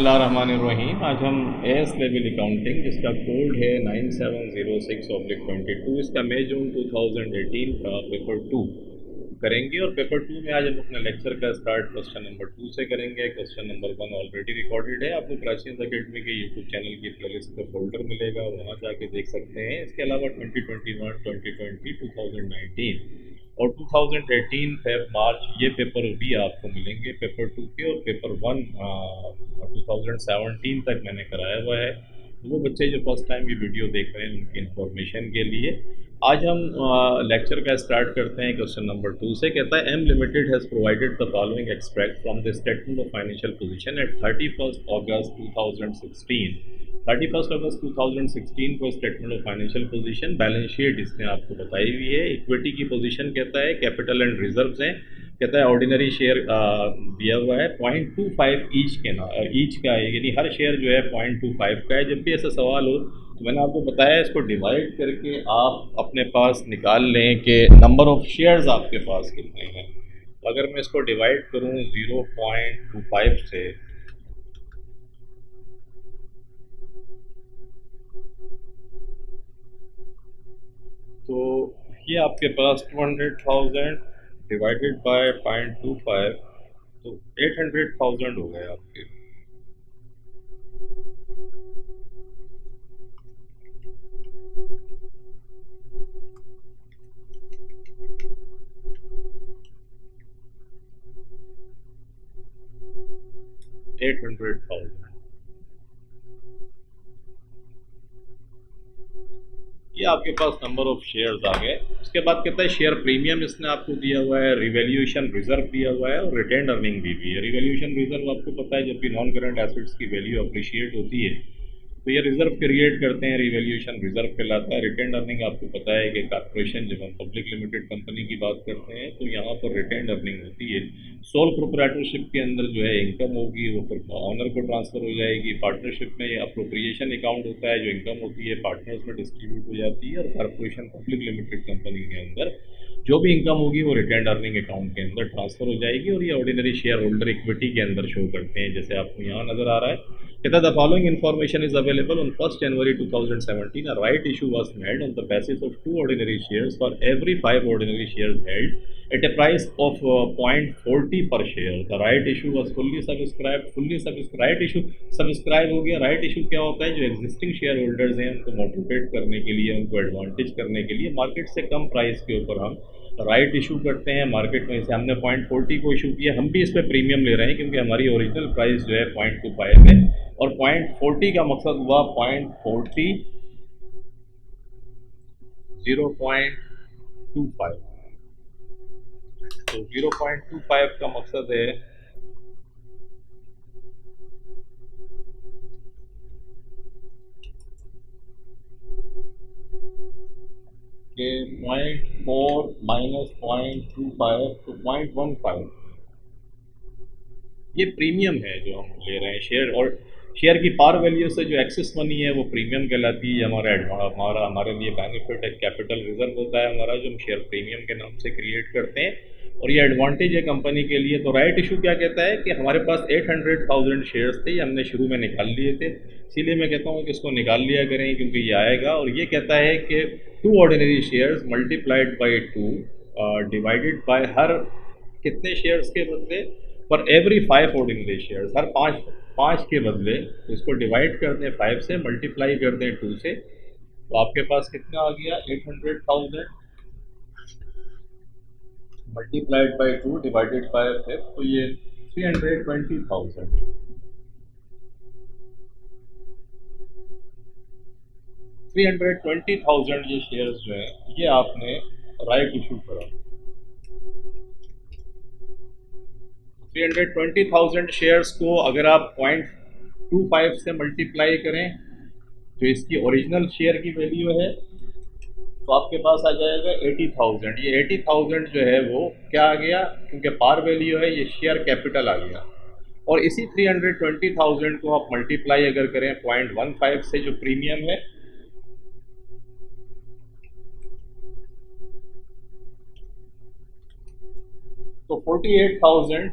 बिस्मिल्लाहिर्रहमानिर्रहीम। आज हम एएस लेवल अकाउंटिंग जिसका कोड है 9706/22, इसका मई जून 2018 का पेपर 2 करेंगे। और पेपर 2 में आज हम अपने लेक्चर का स्टार्ट क्वेश्चन नंबर 2 से करेंगे। क्वेश्चन नंबर 1 ऑलरेडी रिकॉर्डेड है, आपको प्राचीन अकेडमी के यूट्यूब चैनल की प्लेलिस्ट पे फोल्डर मिलेगा, वहाँ जाके देख सकते हैं। इसके अलावा 2021, 2020, 2019 और 2018 फेब मार्च ये पेपर भी आपको मिलेंगे, पेपर 2 के। और पेपर 1 2017 तक मैंने कराया हुआ है। तो वो बच्चे जो फर्स्ट टाइम ये वीडियो देख रहे हैं उनकी इंफॉर्मेशन के लिए आज हम लेक्चर का स्टार्ट करते हैं। क्वेश्चन नंबर 2 से कहता है M limited has provided the following extract from the statement of financial position at 31 अगस्त 2016। 31 अगस्त 2016 को statement of financial position, balance sheet इसने आपको बताई हुई है। इक्विटी की पोजीशन कहता है, कैपिटल एंड रिजर्व्स हैं, कहता है ऑर्डिनरी शेयर दिया हुआ है 0.25 ईच के ना ईच का है, यानी हर शेयर जो है 0.25 का है। जब भी ऐसा सवाल हो तो मैंने आपको बताया इसको डिवाइड करके आप अपने पास निकाल लें कि नंबर ऑफ शेयर्स आपके पास कितने हैं। तो अगर मैं इसको डिवाइड करूं 0.25 से, तो ये आपके पास 200,000 डिवाइडेड बाय 0.25, तो 800,000 हो गए आपके। $800,000 ये आपके पास नंबर ऑफ शेयर्स आ गए। उसके बाद कहता है शेयर प्रीमियम इसने आपको दिया हुआ है, रिवैल्यूएशन रिजर्व दिया हुआ है और रिटेन्ड अर्निंग दी हुई है। रिवैल्यूएशन रिजर्व आपको पता है जब भी नॉन करंट एसेट्स की वैल्यू अप्रिशिएट होती है तो ये रिजर्व क्रिएट करते हैं, रिवैल्यूएशन रिजर्व कहलाता है। रिटेन्ड अर्निंग आपको पता है कि कॉर्पोरेशन जब हम पब्लिक लिमिटेड कंपनी की बात करते हैं तो यहाँ पर रिटेन्ड अर्निंग होती है। सोल प्रोप्राइटरशिप के अंदर जो है इनकम होगी वो फिर ऑनर को ट्रांसफ़र हो जाएगी। पार्टनरशिप में अप्रोप्रिएशन अकाउंट होता है, जो इनकम होती है पार्टनर्स में डिस्ट्रीब्यूट हो जाती है। और कॉर्पोरेशन पब्लिक लिमिटेड कंपनी के अंदर जो भी इनकम होगी वो रिटेन्ड अर्निंग अकाउंट के अंदर ट्रांसफ़र हो जाएगी और ये ऑर्डिनरी शेयर होल्डर इक्विटी के अंदर शो करते हैं, जैसे आपको यहाँ नज़र आ रहा है। कहता the following information is available on 1 January 2017 a right issue was made on the basis of 2 ordinary shares for every 5 ordinary shares held at a price of 0.40 per share. The right issue was fully subscribed. right issue subscribe हो गया। right issue क्या होता है, जो existing share holders हैं उनको motivate करने के लिए, उनको एडवांटेज करने के लिए मार्केट से कम प्राइस के ऊपर हम राइट इशू करते हैं। मार्केट में से हमने 0.40 को इशू किया, हम भी इस पर प्रीमियम ले रहे हैं क्योंकि हमारी ओरिजिनल प्राइस जो है 0.25 है और 0.40 का मकसद हुआ 0.40 0.25। तो 0.25 का मकसद है कि 0.4 माइनस 0.25 तो 0.15 ये प्रीमियम है जो हम ले रहे हैं शेयर। और शेयर की पार वैल्यू से जो एक्सेस मनी है वो प्रीमियम कहलाती है। हमारा हमारे लिए बेनिफिट है, कैपिटल रिजर्व होता है हमारा जो हम शेयर प्रीमियम के नाम से क्रिएट करते हैं और ये एडवांटेज है कंपनी के लिए। तो राइट इशू क्या कहता है कि हमारे पास 800,000 शेयर्स थे, ये हमने शुरू में निकाल लिए थे, इसीलिए मैं कहता हूँ कि इसको निकाल लिया करें क्योंकि ये आएगा। और ये कहता है कि 2 ordinary shares multiplied by 2 divided by हर कितने शेयर्स के बदले, फॉर एवरी 5 ऑर्डिनरी शेयर्स, हर पाँच के बदले। तो इसको डिवाइड कर दें 5 से, मल्टीप्लाई कर दें 2 से, तो आपके पास कितना आ गया 800,000 मल्टीप्लाइड बाई 2 डिवाइडेड बाय 5, तो ये 320,000। 320,000 ये शेयर्स जो हैं ये आपने राइट इशू करा। 320,000 शेयर्स को अगर आप 0.25 से मल्टीप्लाई करें जो इसकी ओरिजिनल शेयर की वैल्यू है तो आपके पास आ जाएगा 80,000। ये 80,000 जो है वो क्या आ गया, क्योंकि पार वैल्यू है ये शेयर कैपिटल आ गया। और इसी 320,000 को आप मल्टीप्लाई अगर करें 0.15 से जो प्रीमियम है, तो 48,000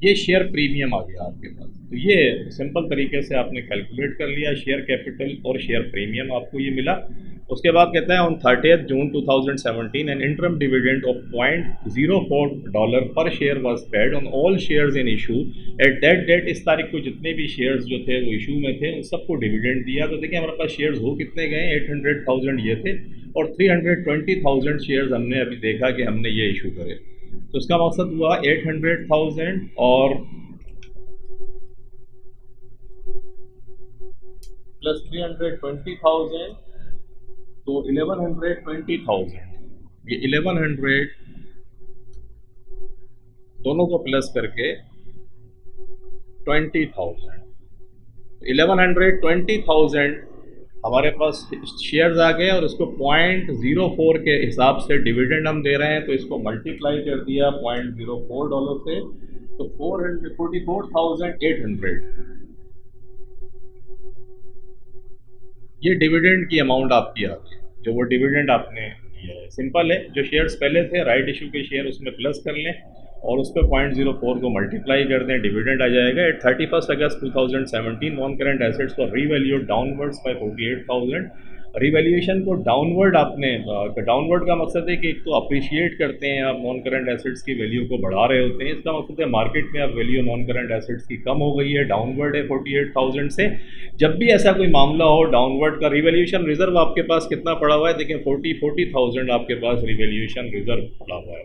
ये शेयर प्रीमियम आ गया आपके पास। तो ये सिंपल तरीके से आपने कैलकुलेट कर लिया शेयर कैपिटल और शेयर प्रीमियम आपको ये मिला। उसके बाद कहता है on 30 June 2017 an interim dividend of $0.04 per share was paid on all shares in issue at that date. इस तारीख को जितने भी शेयर्स जो थे वो इशू में थे उन सबको डिविडेंड दिया। तो देखिए हमारे पास शेयर्स हो कितने गए, 800,000 ये थे और 320,000 शेयर्स हमने अभी देखा कि हमने ये इशू करे। तो इसका मकसद हुआ 800,000 और प्लस 320,000, तो 1120,000। ये 1100 दोनों को प्लस करके 20,000, 1120,000 हमारे पास शेयर्स आ गए और उसको 0.04 के हिसाब से डिविडेंड हम दे रहे हैं। तो इसको मल्टीप्लाई कर दिया $0.04 से, तो 444,800 ये डिविडेंड की अमाउंट आपकी आ गई, जो वो डिविडेंड आपने दिया है। सिंपल है, जो शेयर्स पहले थे राइट इशू के शेयर उसमें प्लस कर लें और उस पर 0.04 को मल्टीप्लाई कर दें, डिविडेंड आ जाएगा। At 31 August 2017 non current assets for revalued downwards by 48,000। Revaluation को डाउनवर्ड आपने डाउनवर्ड का मकसद है कि एक तो अप्रिशिएट करते हैं आप नॉन करंट एसेट्स की वैल्यू को बढ़ा रहे होते हैं। इसका मकसद है मार्केट में अब वैल्यू नॉन करंट एसेट्स की कम हो गई है, डाउनवर्ड है 48,000 से। जब भी ऐसा कोई मामला हो डाउनवर्ड का, रिवैल्यूएशन रिजर्व आपके पास कितना पड़ा हुआ है, देखिए 40,000 आपके पास रिवैल्यूएशन रिजर्व पड़ा हुआ है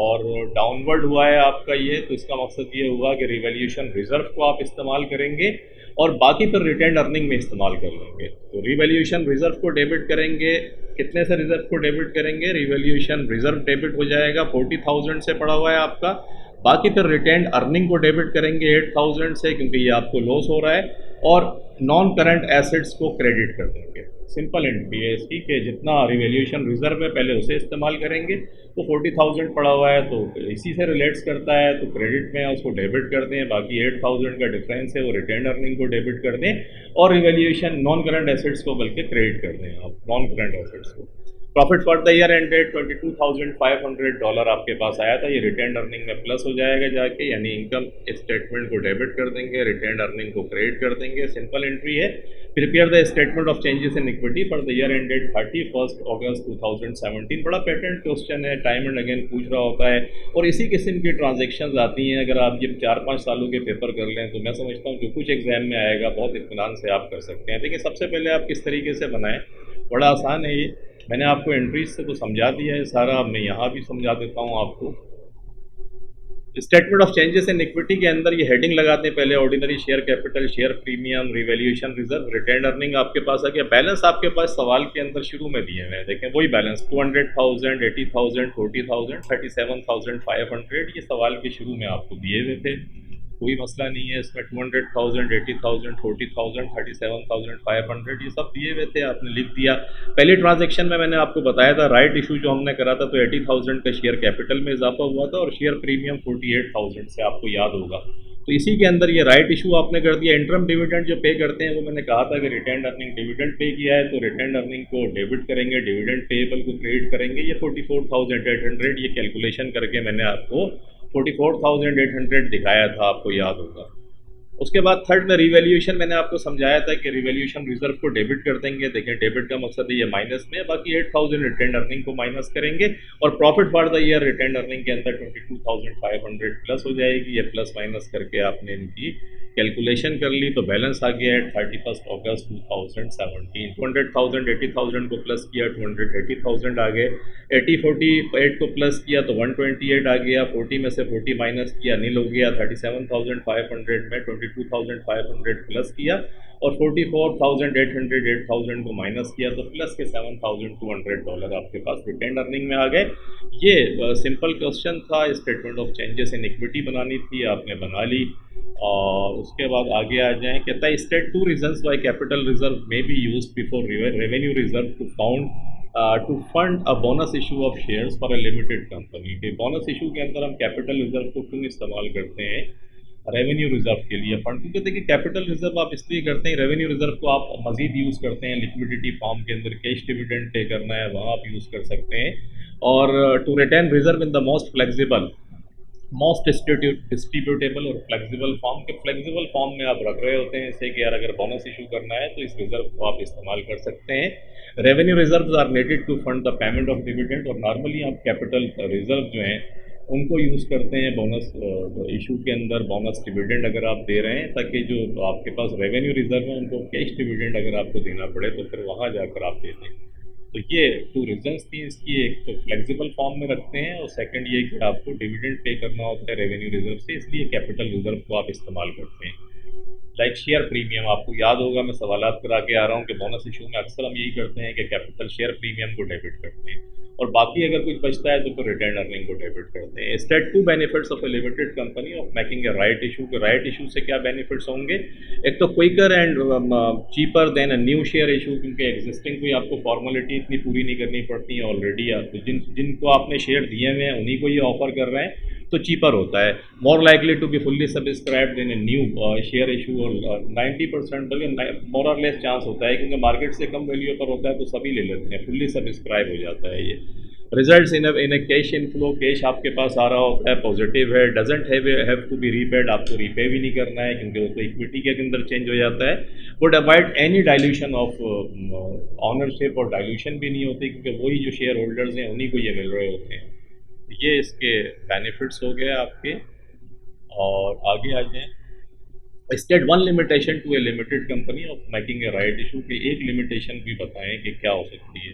और डाउनवर्ड हुआ है आपका ये। तो इसका मकसद ये हुआ कि रिवैल्यूएशन रिजर्व को आप इस्तेमाल करेंगे और बाकी फिर रिटेन अर्निंग में इस्तेमाल कर लेंगे। तो रिवैल्यूएशन रिजर्व को डेबिट करेंगे, कितने से रिजर्व को डेबिट करेंगे, रिवैल्यूएशन रिजर्व डेबिट हो जाएगा 40,000 से पड़ा हुआ है आपका। बाकी फिर रिटेन अर्निंग को डेबिट करेंगे 8,000 से, क्योंकि ये आपको लॉस हो रहा है, और नॉन करंट एसेट्स को क्रेडिट कर देंगे। सिंपल एंट्री है इसकी कि जितना रिवैल्यूएशन रिजर्व है पहले उसे इस्तेमाल करेंगे। तो 40,000 पड़ा हुआ है तो इसी से रिलेट्स करता है, तो क्रेडिट में उसको डेबिट कर दें। बाकी 8,000 का डिफरेंस है वो रिटेन अर्निंग को डेबिट कर दें और रिवैल्यूएशन नॉन करंट एसेट्स को बल्कि क्रेडिट कर दें आप नॉन करंट एसेट्स को। Profit for the year ended $22,500 आपके पास आया था। ये रिटेन अर्निंग में प्लस हो जाएगा जाके, यानी इनकम स्टेटमेंट को डेबिट कर देंगे, रिटेन अर्निंग को क्रेडिट कर देंगे। सिंपल एंट्री है। Prepare the statement of changes in equity for the year ended 31 August 2017। बड़ा पैटर्न क्वेश्चन है, टाइम एंड अगेन पूछ रहा होता है और इसी किस्म की ट्रांजेक्शन आती हैं। अगर आप ये 4-5 सालों के पेपर कर लें तो मैं समझता हूँ जो कुछ एग्जाम में आएगा बहुत इत्मीनान से आप कर सकते हैं। देखिए सबसे पहले आप किस तरीके से बनाएं, बड़ा आसान है ये। मैंने आपको एंट्रीज से तो समझा दिया है सारा, अब मैं यहाँ भी समझा देता हूँ आपको। Statement of changes in equity के अंदर ये हेडिंग लगाते हैं पहले, ordinary share capital, share premium, revaluation reserve, retain earning आपके पास आ गया। बैलेंस आपके पास सवाल के अंदर शुरू में दिए हुए हैं, देखें वही बैलेंस 200,000, 80,000, 40,000, 37,500 ये सवाल के शुरू में आपको दिए हुए थे। कोई मसला नहीं है इसमें। 200,000, 80,000, 40,000, 37,500 ये सब दिए हुए थे, आपने लिख दिया। पहली ट्रांजैक्शन में मैंने आपको बताया था राइट इशू जो हमने करा था तो 80,000 का शेयर कैपिटल में इजाफा हुआ था और शेयर प्रीमियम 48,000 से, आपको याद होगा। तो इसी के अंदर ये राइट इशू आपने कर दिया। इंटरम डिविडेंड जो पे करते हैं वो मैंने कहा था कि रिटेन अर्निंग डिविडेंड पे किया है तो रिटेन अर्निंग को डेबिट करेंगे, डिविडेंड पेएबल को क्रेडिट करेंगे। ये 44,800 ये कैलकुलेशन करके मैंने आपको 44,800 दिखाया था, आपको याद होगा। उसके बाद थर्ड में रिवैल्यूएशन मैंने आपको समझाया था कि रिवैल्यूएशन रिजर्व को डेबिट कर देंगे। देखिए डेबिट का मकसद है ये माइनस में, बाकी 8,000 रिटेन अर्निंग को माइनस करेंगे और profit for the year retain earning के अंदर 22,500 प्लस हो जाएगी। ये प्लस माइनस करके आपने इनकी कैलकुलेशन कर ली तो बैलेंस आ गया है 31 अगस्त 2017। 200,000, 80,000 को प्लस किया 280,000 आ गए। 48 को प्लस किया तो 128 आ गया। 40 में से 40 माइनस किया नील हो गया। 37,500 में 22,500 प्लस किया और 44,800 8,000 को माइनस किया तो प्लस के $7,200 आपके पास रिटेन अर्निंग में आ गए। ये सिंपल क्वेश्चन था। Statement of changes in equity बनानी थी, आपने बना ली। और उसके बाद आगे आ जाएं, कहता है state 2 reasons why capital reserve may be used before revenue reserve to fund a bonus issue of shares for a limited company. के बोनस इशू के अंदर हम कैपिटल रिजर्व को क्यों इस्तेमाल करते हैं रेवेन्यू रिजर्व के लिए फंड, क्योंकि देखिए कैपिटल रिजर्व आप इसलिए करते हैं, रेवेन्यू रिजर्व को आप मजीद यूज़ करते हैं लिक्विडिटी फॉर्म के अंदर, कैश डिविडेंड पे करना है वहाँ आप यूज़ कर सकते हैं। और to retain reserve in the most flexible most distributable और फ्लेक्सिबल फॉर्म के फ्लेक्सिबल फॉर्म में आप रख रहे होते हैं इससे कि यार अगर बोनस इशू करना है तो इस रिजर्व को आप इस्तेमाल कर सकते हैं। Revenue reserve are needed to fund the payment of dividend, और नॉर्मली आप कैपिटल रिजर्व जो हैं उनको यूज़ करते हैं बोनस इशू के अंदर, बोनस डिविडेंड अगर आप दे रहे हैं, ताकि जो आपके पास रेवेन्यू रिजर्व है उनको कैश डिविडेंड अगर आपको देना पड़े तो फिर वहाँ जाकर आप दे दें। तो ये टू रीजंस थी इसकी, एक तो फ्लेक्सिबल फॉर्म में रखते हैं और सेकंड ये कि आपको डिविडेंड पे करना होता है रेवेन्यू रिजर्व से, इसलिए कैपिटल रिजर्व को आप इस्तेमाल करते हैं। लाइक शेयर प्रीमियम, आपको याद होगा मैं सवालात करा के आ रहा हूँ कि बोनस इशू में अक्सर हम यही करते हैं कि कैपिटल शेयर प्रीमियम को डेबिट करते हैं और बाकी अगर कुछ बचता है तो फिर रिटर्न अर्निंग को डेबिट करते हैं। State two benefits of a limited company of making a right issue, के राइट इशू से क्या बेनिफिट्स होंगे? एक तो quicker and cheaper than a new share issue, क्योंकि एग्जिस्टिंग कोई आपको फॉर्मेलिटी इतनी पूरी नहीं करनी पड़ती है, ऑलरेडी आप जिनको आपने शेयर दिए हुए हैं उन्हीं को ये ऑफर कर रहे हैं, तो चीपर होता है। More likely to be fully subscribed in a new share issue, और 90% बल्कि मोर और लेस चांस होता है क्योंकि मार्केट से कम वैल्यू पर होता है तो सभी ले लेते हैं, फुल्ली सब्सक्राइब हो जाता है ये। Results in a cash inflow, cash आपके पास आ रहा होता है, पॉजिटिव है, doesn't have to be repaid, आपको रीपे भी नहीं करना है क्योंकि वो तो इक्विटी के अंदर चेंज हो जाता है। Would avoid any dilution of ownership, और डाइल्यूशन भी नहीं होती क्योंकि वही जो शेयर होल्डर्स हैं उन्हीं को ये मिल रहे होते हैं। ये इसके बेनिफिट्स हो गए आपके। और आगे आ जाएं, state one limitation to a limited company of making a right issue, की एक लिमिटेशन भी बताएं कि क्या हो सकती है।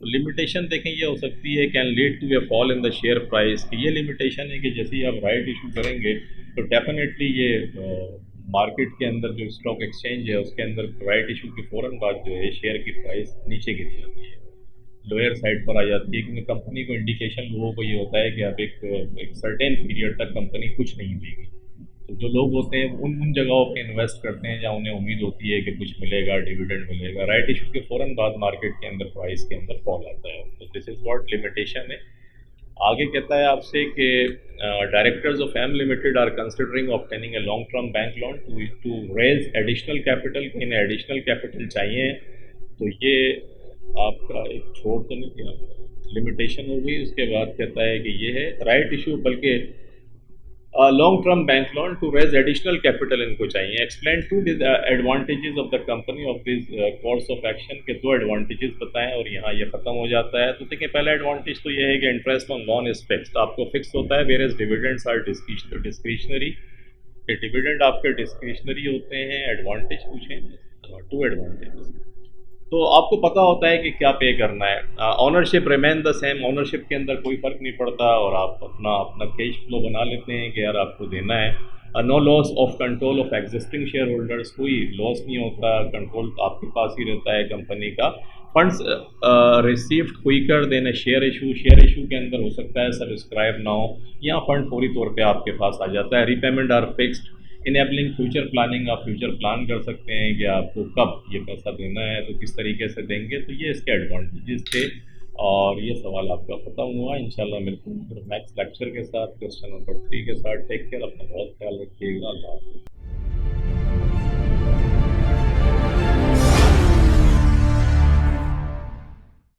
तो लिमिटेशन देखें ये हो सकती है can lead to a fall in the share price, कि ये लिमिटेशन है कि जैसे ही आप राइट इशू करेंगे तो डेफिनेटली ये मार्केट के अंदर जो स्टॉक एक्सचेंज है उसके अंदर राइट इशू के फ़ौरन बाद जो है शेयर की प्राइस नीचे गिर जाती है, लोअर साइड पर आ जाती है, क्योंकि कंपनी को इंडिकेशन लोगों को ये होता है कि अब एक सर्टेन पीरियड तक कंपनी कुछ नहीं देगी। तो जो लोग होते हैं उन जगहों पे इन्वेस्ट करते हैं जहाँ उन्हें उम्मीद होती है कि कुछ मिलेगा, डिविडेंड मिलेगा। राइट इशू के फ़ौरन बाद मार्केट के अंदर प्राइस के अंदर फॉल आता है, तो दिस इज़ व्हाट लिमिटेशन है। आगे कहता है आपसे कि directors of M limited are considering obtaining a long term bank loan to raise additional capital, इन्हें एडिशनल कैपिटल चाहिए, तो ये आपका एक छोड़ तो नहीं किया लिमिटेशन हो गई। उसके बाद कहता है कि ये है राइट इशू, बल्कि long term bank loan to raise additional capital इनको चाहिए। Explain two advantages of the company of this course of action, के दो एडवांटेजेस बताएं और यहाँ ये ख़त्म हो जाता है। तो देखिए पहला एडवांटेज तो ये है कि interest on loan is fixed, आपको फिक्स होता है, whereas dividends are discretionary, के डिविडेंड आपके डिस्क्रिशनरी होते हैं। एडवांटेज पूछें, टू एडवांटेज, तो आपको पता होता है कि क्या पे करना है। Ownership remain the same, ownership के अंदर कोई फ़र्क नहीं पड़ता, और आप अपना अपना कैश फ्लो बना लेते हैं कि यार आपको देना है। No loss of control of existing shareholders, कोई लॉस नहीं होता, कंट्रोल आपके पास ही रहता है कंपनी का। फंड्स रिसीव्ड क्विकर देन ए शेयर इशू, शेयर इशू के अंदर हो सकता है सब्सक्राइब ना हो, यहाँ फंड फौरी तौर पे आपके पास आ जाता है। Repayment are fixed, enabling future planning, आप फ्यूचर प्लान कर सकते हैं कि आपको कब ये पैसा देना है तो किस तरीके से देंगे, तो ये इसके एडवांटेजेस थे। और ये सवाल आपका ख़त्म हुआ। इंशाल्लाह मिलते हैं फिर नेक्स्ट लेक्चर के साथ, क्वेश्चन नंबर 3 के साथ। टेक केयर, अपना बहुत ख्याल रखिएगा। अल्लाह हाफ़िज़।